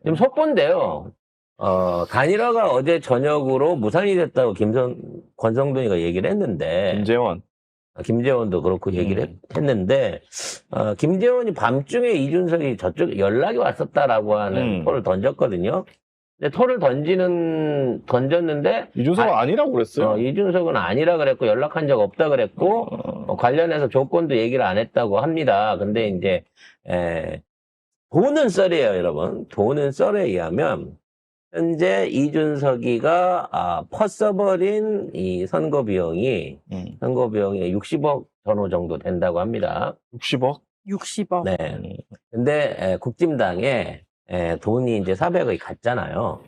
지금 속보인데요. 단일화가 어제 저녁으로 무산이 됐다고 권성동이가 얘기를 했는데, 김재원도 그렇고 얘기를 했는데, 김재원이 밤중에 이준석이 저쪽 연락이 왔었다라고 하는 토를 던졌거든요. 근데 토를 던졌는데, 이준석은 아니라고 그랬어요. 이준석은 아니라 그랬고, 연락한 적 없다 그랬고, 관련해서 조건도 얘기를 안 했다고 합니다. 근데 이제, 도는 썰이에요, 여러분. 도는 썰에 의하면, 현재 이준석이가 퍼써버린 이 선거 비용이 60억 전후 정도 된다고 합니다. 60억? 60억. 네. 근데 국진당에 돈이 이제 400억이 갔잖아요.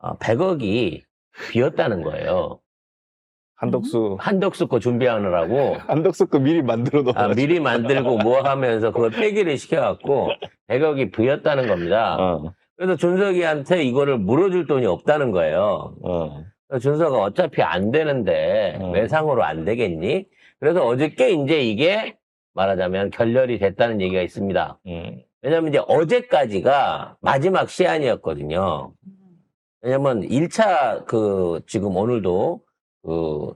100억이 비었다는 거예요. 한덕수 거 준비하느라고. 한덕수 거 미리 만들어 놓아. 미리 만들고 뭐 하면서 그걸 폐기를 시켜갖고 100억이 비었다는 겁니다. 그래서 준석이한테 이거를 물어줄 돈이 없다는 거예요. 준석아 어차피 안 되는데 외상으로 안 되겠니? 그래서 어저께 이제 이게 말하자면 결렬이 됐다는 얘기가 있습니다. 왜냐면 이제 어제까지가 마지막 시한이었거든요. 왜냐면 1차 지금 오늘도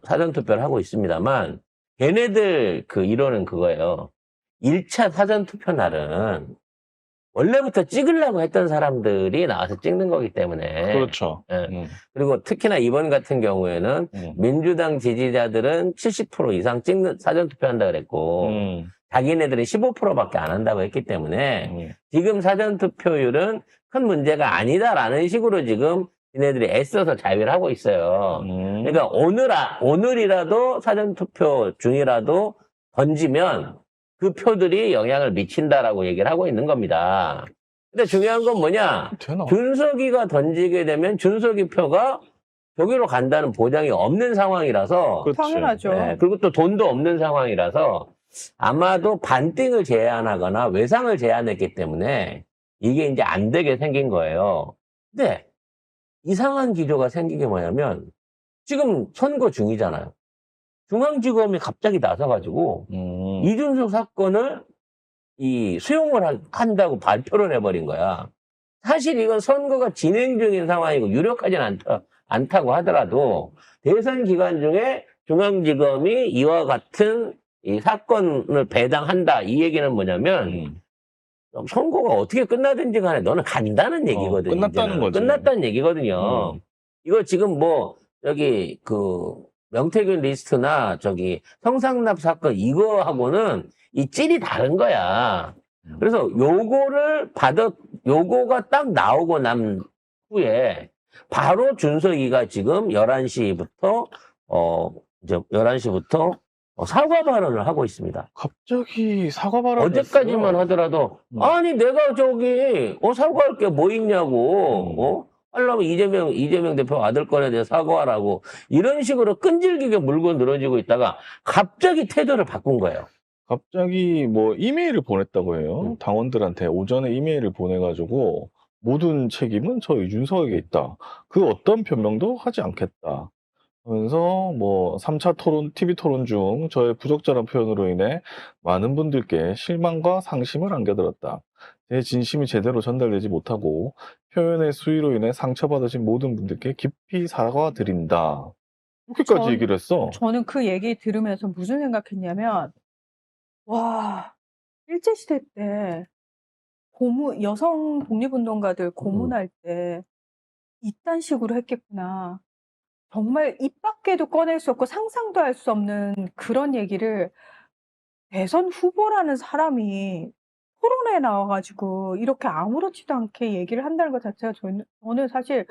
사전투표를 하고 있습니다만 걔네들 이론은 그거예요. 1차 사전투표 날은 원래부터 찍으려고 했던 사람들이 나와서 찍는 거기 때문에. 그렇죠. 그리고 특히나 이번 같은 경우에는 민주당 지지자들은 70% 이상 사전투표 한다 그랬고, 자기네들은 15%밖에 안 한다고 했기 때문에, 지금 사전투표율은 큰 문제가 아니다라는 식으로 지금 얘네들이 애써서 자위를 하고 있어요. 그러니까 오늘이라도 사전투표 중이라도 던지면 그 표들이 영향을 미친다라고 얘기를 하고 있는 겁니다. 근데 중요한 건 뭐냐? 준석이가 던지게 되면 준석이 표가 저기로 간다는 보장이 없는 상황이라서. 당연하죠. 네, 그리고 또 돈도 없는 상황이라서 아마도 반띵을 제한하거나 외상을 제한했기 때문에 이게 이제 안 되게 생긴 거예요. 근데 이상한 기조가 생긴 게 뭐냐면 지금 선거 중이잖아요. 중앙지검이 갑자기 나서가지고 이준석 사건을 수용을 한다고 발표를 해버린 거야. 사실 이건 선거가 진행 중인 상황이고 유력하진 않다고 하더라도 대선 기간 중에 중앙지검이 이와 같은 이 사건을 배당한다. 이 얘기는 뭐냐면 선거가 어떻게 끝나든지 간에 너는 간다는 얘기거든요. 끝났다는 거지. 끝났다는 얘기거든요. 이거 지금 명태균 리스트나 성상납 사건 이거하고는 이 찔이 다른 거야. 그래서 요거가 딱 나오고 난 후에 바로 준석이가 지금 11시부터 사과 발언을 하고 있습니다. 갑자기 사과 발언을 어제까지만 하더라도 아니 내가 사과할 게 뭐 있냐고 하려면 이재명 대표 아들 건에 대해 사과하라고 이런 식으로 끈질기게 물고 늘어지고 있다가 갑자기 태도를 바꾼 거예요. 갑자기 이메일을 보냈다고 해요. 당원들한테 오전에 이메일을 보내가지고 모든 책임은 저 이준석에게 있다. 그 어떤 변명도 하지 않겠다. 하면서 3차 TV 토론 중 저의 부적절한 표현으로 인해 많은 분들께 실망과 상심을 안겨드렸다. 제 진심이 제대로 전달되지 못하고 표현의 수위로 인해 상처받으신 모든 분들께 깊이 사과드린다. 이렇게까지 얘기를 했어. 저는 그 얘기 들으면서 무슨 생각했냐면, 와, 일제시대 때 여성 독립운동가들 고문할 때 이딴 식으로 했겠구나. 정말 입 밖에도 꺼낼 수 없고 상상도 할 수 없는 그런 얘기를 대선 후보라는 사람이 토론회에 나와가지고 이렇게 아무렇지도 않게 얘기를 한다는 것 자체가 저는 사실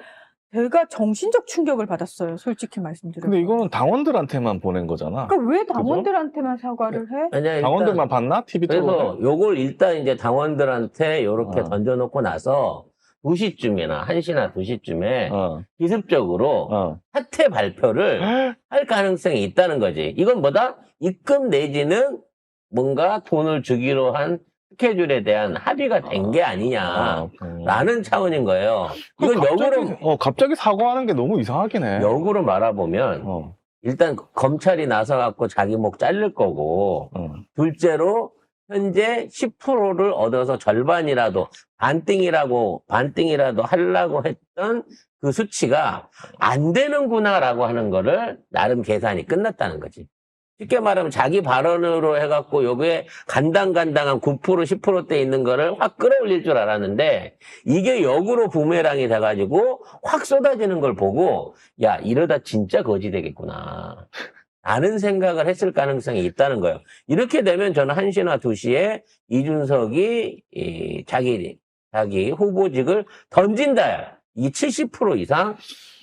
제가 정신적 충격을 받았어요. 솔직히 말씀드려서. 근데 이거는 당원들한테만 보낸 거잖아. 그러니까 왜 당원들한테만 사과를 해? 왜냐면 당원들만 봤나? TV 토론을? 그래서 요걸 일단 이제 당원들한테 요렇게 던져놓고 나서 2시쯤이나 1시나 2시쯤에 기습적으로 사퇴 발표를 할 가능성이 있다는 거지. 이건 뭐다? 입금 내지는 뭔가 돈을 주기로 한 스케줄에 대한 합의가 된 게 아니냐라는 차원인 거예요. 이건 갑자기 사과하는 게 너무 이상하긴 해. 역으로 말아보면 일단 검찰이 나서갖고 자기 목 자를 거고 둘째로 현재 10%를 얻어서 절반이라도 반띵이라도 하려고 했던 그 수치가 안 되는구나라고 하는 거를 나름 계산이 끝났다는 거지. 쉽게 말하면 자기 발언으로 해갖고 여기에 간당간당한 9% 10%대 있는 거를 확 끌어올릴 줄 알았는데 이게 역으로 부메랑이 돼가지고 확 쏟아지는 걸 보고 야 이러다 진짜 거지 되겠구나 라는 생각을 했을 가능성이 있다는 거예요. 이렇게 되면 저는 1시나 2시에 이준석이 자기 후보직을 던진다. 이 70% 이상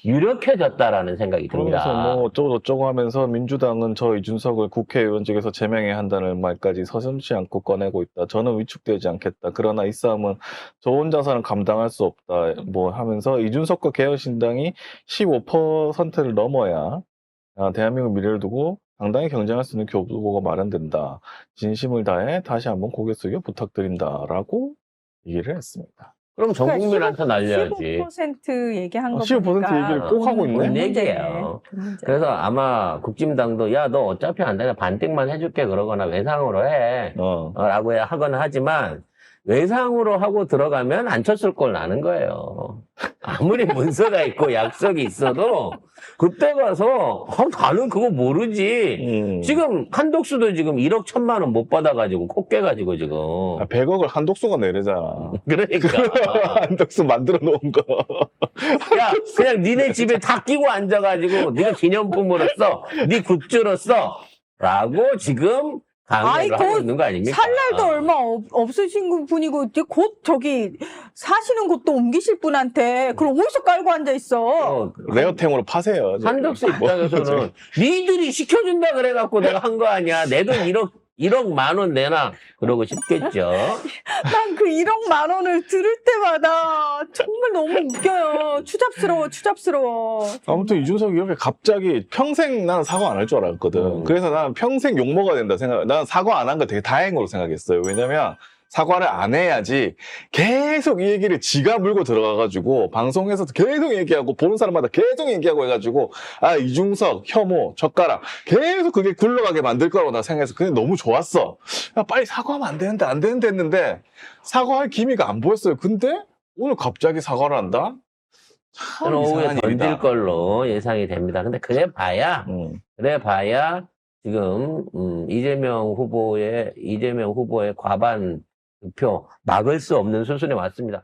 유력해졌다라는 생각이 듭니다. 그러면서 뭐 어쩌고저쩌고 하면서 민주당은 저 이준석을 국회의원직에서 제명해야 한다는 말까지 서슴지 않고 꺼내고 있다. 저는 위축되지 않겠다. 그러나 이 싸움은 저 혼자서는 감당할 수 없다. 뭐 하면서 이준석과 개혁신당이 15%를 넘어야 대한민국 미래를 두고 당당히 경쟁할 수 있는 교부보가 마련된다. 진심을 다해 다시 한번 고개 숙여 부탁드린다라고 얘기를 했습니다. 그럼 전 국민한테 날려야지. 15% 얘기한 거 15% 보니까 얘기를 꼭 하고 있네. 뭔 얘기예요. 그래서 아마 국진당도 야 너 어차피 안 되냐 반띵만 해줄게 그러거나 외상으로 해 라고 하거나 하지만 외상으로 하고 들어가면 안 쳤을 걸 나는 거예요. 아무리 문서가 있고 약속이 있어도 그때 가서 나는 그거 모르지. 지금 한독수도 지금 1억 1천만 원 못 받아가지고 코 깨가지고 지금 100억을 한독수가 내려잖아. 그러니까 한독수 만들어 놓은 거. 야 그냥 니네 집에 다 끼고 앉아가지고 네가 기념품으로 써, 네 굿즈로 써 라고 지금 강요를 하고 있는 거 아닙니까? 살 날도 얼마 없으신 분이고 이제 곧 저기 사시는 곳도 옮기실 분한테 그럼 어디서 깔고 앉아 있어? 레어템으로 파세요. 한덕수 입장에서는 니들이 시켜준다 그래갖고 내가 한 거 아니야. 내 돈 1억 만 원 내놔. 그러고 싶겠죠. 난 그 1억 만 원을 들을 때마다 정말 너무 웃겨요. 추잡스러워. 아무튼 이준석이 이렇게 갑자기 평생 나는 사과 안 할 줄 알았거든. 그래서 나는 평생 욕 먹어야 된다 생각. 나는 사과 안 한 거 되게 다행으로 생각했어요. 왜냐면 사과를 안 해야지 계속 이 얘기를 지가 물고 들어가가지고 방송에서 계속 얘기하고 보는 사람마다 계속 얘기하고 해가지고 이준석 혐오 젓가락 계속 그게 굴러가게 만들 거라고 나 생각해서 그게 너무 좋았어. 야, 빨리 사과하면 안 되는데 했는데 사과할 기미가 안 보였어요. 근데 오늘 갑자기 사과를 한다? 저는 오후에 이상한 던질 일이다. 걸로 예상이 됩니다. 근데 그래 봐야 지금 이재명 후보의 과반 득표 막을 수 없는 수순에 왔습니다.